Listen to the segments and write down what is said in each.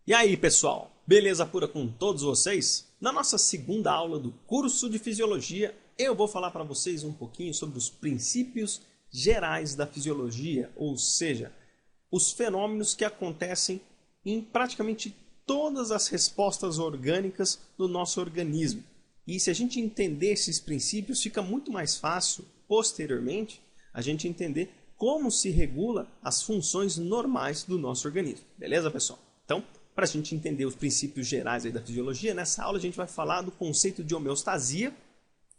E aí, pessoal, beleza pura com todos vocês? Na nossa segunda aula do curso de Fisiologia, eu vou falar para vocês um pouquinho sobre os princípios gerais da fisiologia, ou seja, os fenômenos que acontecem em praticamente todas as respostas orgânicas do nosso organismo. E se a gente entender esses princípios, fica muito mais fácil, posteriormente, a gente entender como se regula as funções normais do nosso organismo. Beleza, pessoal? Então, para a gente entender os princípios gerais aí da fisiologia, nessa aula a gente vai falar do conceito de homeostasia,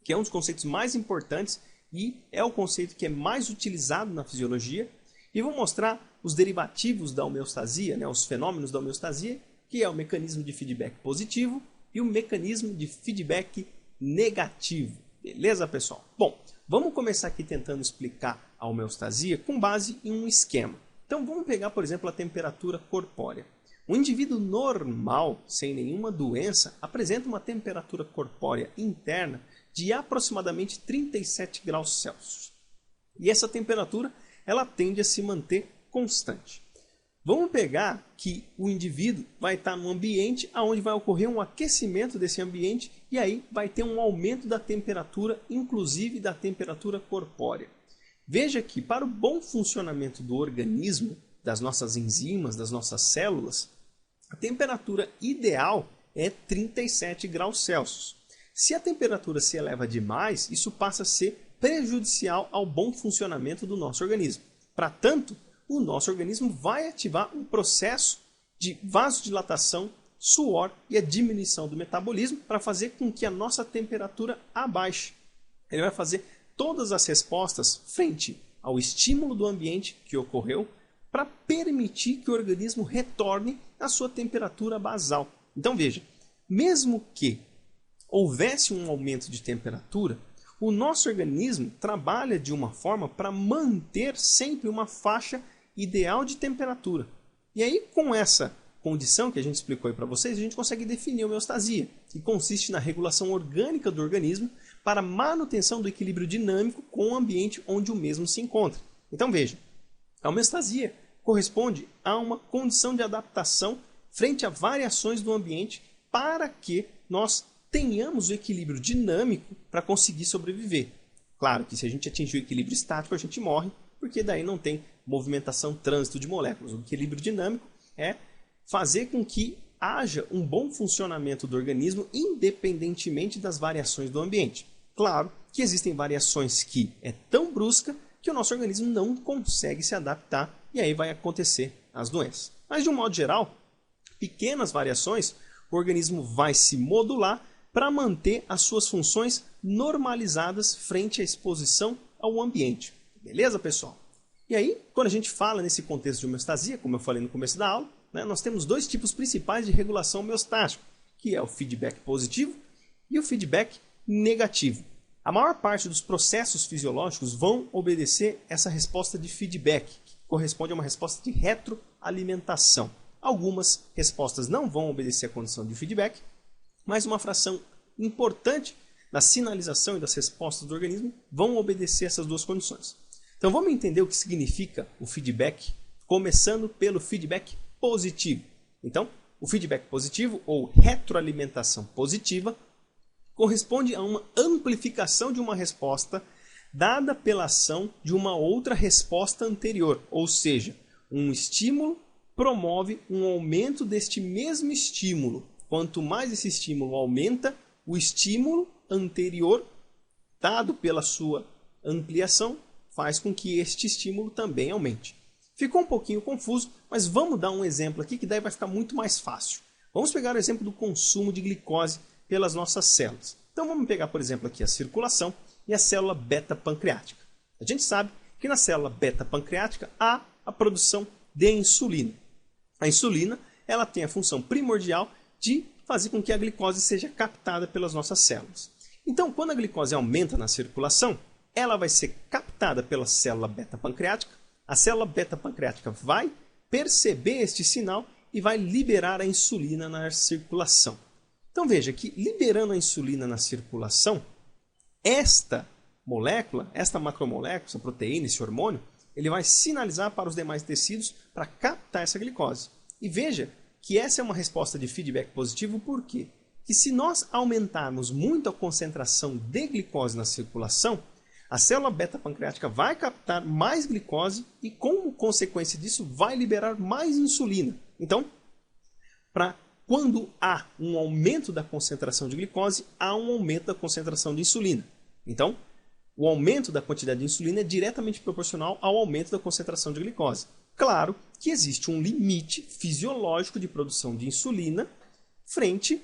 que é um dos conceitos mais importantes e é o conceito que é mais utilizado na fisiologia. E vou mostrar os derivativos da homeostasia, os fenômenos da homeostasia, que é o mecanismo de feedback positivo e o mecanismo de feedback negativo. Beleza, pessoal? Bom, vamos começar aqui tentando explicar a homeostasia com base em um esquema. Então vamos pegar, por exemplo, a temperatura corpórea. Um indivíduo normal, sem nenhuma doença, apresenta uma temperatura corpórea interna de aproximadamente 37 graus Celsius. E essa temperatura ela tende a se manter constante. Vamos pegar que o indivíduo vai estar num ambiente onde vai ocorrer um aquecimento desse ambiente e aí vai ter um aumento da temperatura, inclusive da temperatura corpórea. Veja que para o bom funcionamento do organismo, das nossas enzimas, das nossas células, a temperatura ideal é 37 graus Celsius. Se a temperatura se eleva demais, isso passa a ser prejudicial ao bom funcionamento do nosso organismo. Para tanto, o nosso organismo vai ativar um processo de vasodilatação, suor e a diminuição do metabolismo para fazer com que a nossa temperatura abaixe. Ele vai fazer todas as respostas frente ao estímulo do ambiente que ocorreu para permitir que o organismo retorne à sua temperatura basal. Então veja, mesmo que houvesse um aumento de temperatura, o nosso organismo trabalha de uma forma para manter sempre uma faixa ideal de temperatura. E aí, com essa condição que a gente explicou aí para vocês, a gente consegue definir a homeostasia, que consiste na regulação orgânica do organismo para a manutenção do equilíbrio dinâmico com o ambiente onde o mesmo se encontra. Então veja, a homeostasia corresponde a uma condição de adaptação frente a variações do ambiente para que nós tenhamos o equilíbrio dinâmico para conseguir sobreviver. Claro que se a gente atingir o equilíbrio estático, a gente morre, porque daí não tem movimentação, trânsito de moléculas. O equilíbrio dinâmico é fazer com que haja um bom funcionamento do organismo independentemente das variações do ambiente. Claro que existem variações que é tão brusca que o nosso organismo não consegue se adaptar e aí vai acontecer as doenças. Mas de um modo geral, pequenas variações, o organismo vai se modular para manter as suas funções normalizadas frente à exposição ao ambiente. Beleza, pessoal? E aí, quando a gente fala nesse contexto de homeostasia, como eu falei no começo da aula, nós temos dois tipos principais de regulação homeostática, que é o feedback positivo e o feedback negativo. A maior parte dos processos fisiológicos vão obedecer essa resposta de feedback, que corresponde a uma resposta de retroalimentação. Algumas respostas não vão obedecer a condição de feedback, mas uma fração importante da sinalização e das respostas do organismo vão obedecer essas duas condições. Então vamos entender o que significa o feedback, começando pelo feedback positivo. Então, o feedback positivo, ou retroalimentação positiva, corresponde a uma amplificação de uma resposta dada pela ação de uma outra resposta anterior, ou seja, um estímulo promove um aumento deste mesmo estímulo. Quanto mais esse estímulo aumenta, o estímulo anterior, dado pela sua ampliação, faz com que este estímulo também aumente. Ficou um pouquinho confuso, mas vamos dar um exemplo aqui que daí vai ficar muito mais fácil. Vamos pegar o exemplo do consumo de glicose pelas nossas células. Então vamos pegar, por exemplo, aqui a circulação e a célula beta-pancreática. A gente sabe que na célula beta-pancreática há a produção de insulina. A insulina ela tem a função primordial de fazer com que a glicose seja captada pelas nossas células. Então, quando a glicose aumenta na circulação, ela vai ser captada pela célula beta-pancreática. A célula beta-pancreática vai perceber este sinal e vai liberar a insulina na circulação. Então veja que liberando a insulina na circulação, esta molécula, esta macromolécula, essa proteína, esse hormônio, ele vai sinalizar para os demais tecidos para captar essa glicose. E veja que essa é uma resposta de feedback positivo, por quê? Que se nós aumentarmos muito a concentração de glicose na circulação, a célula beta-pancreática vai captar mais glicose e, como consequência disso, vai liberar mais insulina. Então, quando há um aumento da concentração de glicose, há um aumento da concentração de insulina. Então, o aumento da quantidade de insulina é diretamente proporcional ao aumento da concentração de glicose. Claro que existe um limite fisiológico de produção de insulina frente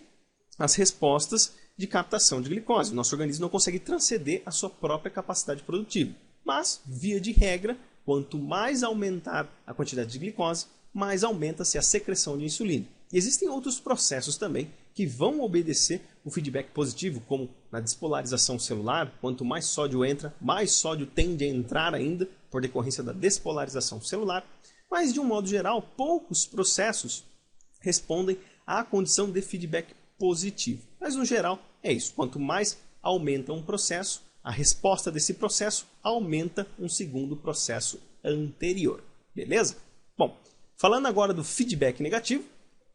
às respostas de captação de glicose. O nosso organismo não consegue transcender a sua própria capacidade produtiva. Mas, via de regra, quanto mais aumentar a quantidade de glicose, mais aumenta-se a secreção de insulina. E existem outros processos também que vão obedecer o feedback positivo, como na despolarização celular. Quanto mais sódio entra, mais sódio tende a entrar ainda, por decorrência da despolarização celular. Mas, de um modo geral, poucos processos respondem à condição de feedback positivo. Mas, no geral, é isso. Quanto mais aumenta um processo, a resposta desse processo aumenta um segundo processo anterior. Beleza? Bom, falando agora do feedback negativo,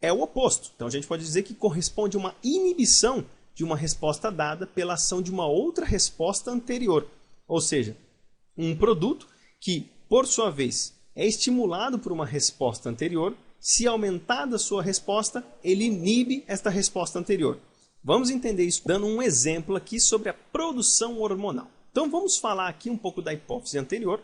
é o oposto. Então, a gente pode dizer que corresponde a uma inibição de uma resposta dada pela ação de uma outra resposta anterior. Ou seja, um produto que, por sua vez, é estimulado por uma resposta anterior, se aumentada a sua resposta, ele inibe esta resposta anterior. Vamos entender isso dando um exemplo aqui sobre a produção hormonal. Então vamos falar aqui um pouco da hipófise anterior.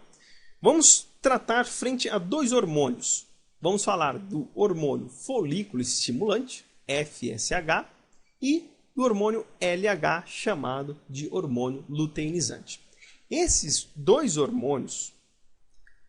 Vamos tratar frente a dois hormônios. Vamos falar do hormônio folículo estimulante, FSH, e do hormônio LH, chamado de hormônio luteinizante. Esses dois hormônios,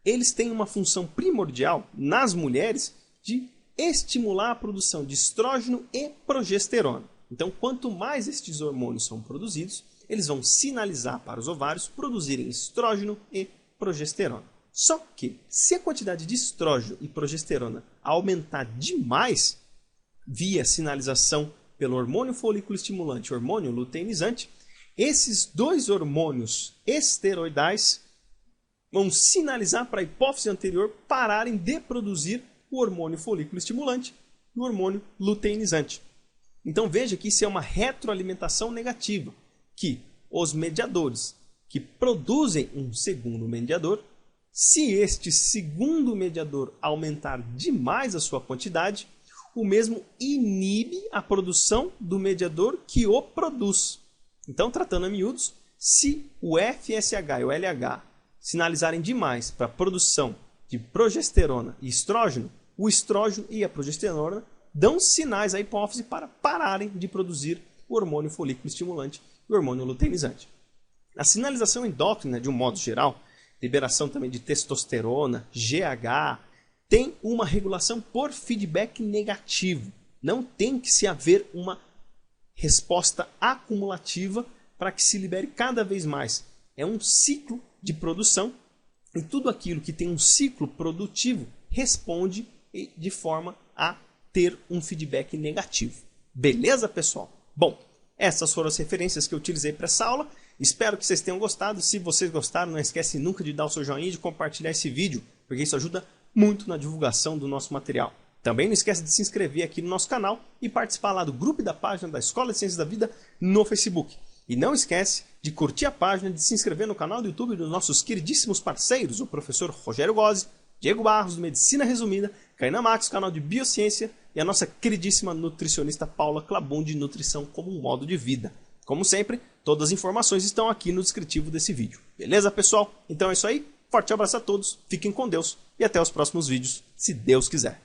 eles têm uma função primordial nas mulheres de estimular a produção de estrógeno e progesterona. Então, quanto mais estes hormônios são produzidos, eles vão sinalizar para os ovários produzirem estrógeno e progesterona. Só que, se a quantidade de estrógeno e progesterona aumentar demais, via sinalização pelo hormônio folículo estimulante e hormônio luteinizante, esses dois hormônios esteroidais vão sinalizar para a hipófise anterior pararem de produzir o hormônio folículo estimulante e o hormônio luteinizante. Então veja que isso é uma retroalimentação negativa, que os mediadores que produzem um segundo mediador, se este segundo mediador aumentar demais a sua quantidade, o mesmo inibe a produção do mediador que o produz. Então, tratando a miúdos, se o FSH e o LH sinalizarem demais para a produção de progesterona e estrógeno, o estrógeno e a progesterona dão sinais à hipófise para pararem de produzir o hormônio folículo estimulante e o hormônio luteinizante. A sinalização endócrina, de um modo geral, liberação também de testosterona, GH, tem uma regulação por feedback negativo. Não tem que se haver uma resposta acumulativa para que se libere cada vez mais. É um ciclo de produção e tudo aquilo que tem um ciclo produtivo responde de forma a ter um feedback negativo. Beleza, pessoal? Bom, essas foram as referências que eu utilizei para essa aula. Espero que vocês tenham gostado. Se vocês gostaram, não esquece nunca de dar o seu joinha e de compartilhar esse vídeo, porque isso ajuda muito na divulgação do nosso material. Também não esquece de se inscrever aqui no nosso canal e participar lá do grupo e da página da Escola de Ciências da Vida no Facebook. E não esquece de curtir a página, de se inscrever no canal do YouTube dos nossos queridíssimos parceiros, o professor Rogério Gozzi, Diego Barros, do Medicina Resumida, Kainan Max, canal de Biociência, e a nossa queridíssima nutricionista Paula Clabun, de Nutrição como um Modo de Vida. Como sempre, todas as informações estão aqui no descritivo desse vídeo. Beleza, pessoal? Então é isso aí. Forte abraço a todos, fiquem com Deus e até os próximos vídeos, se Deus quiser.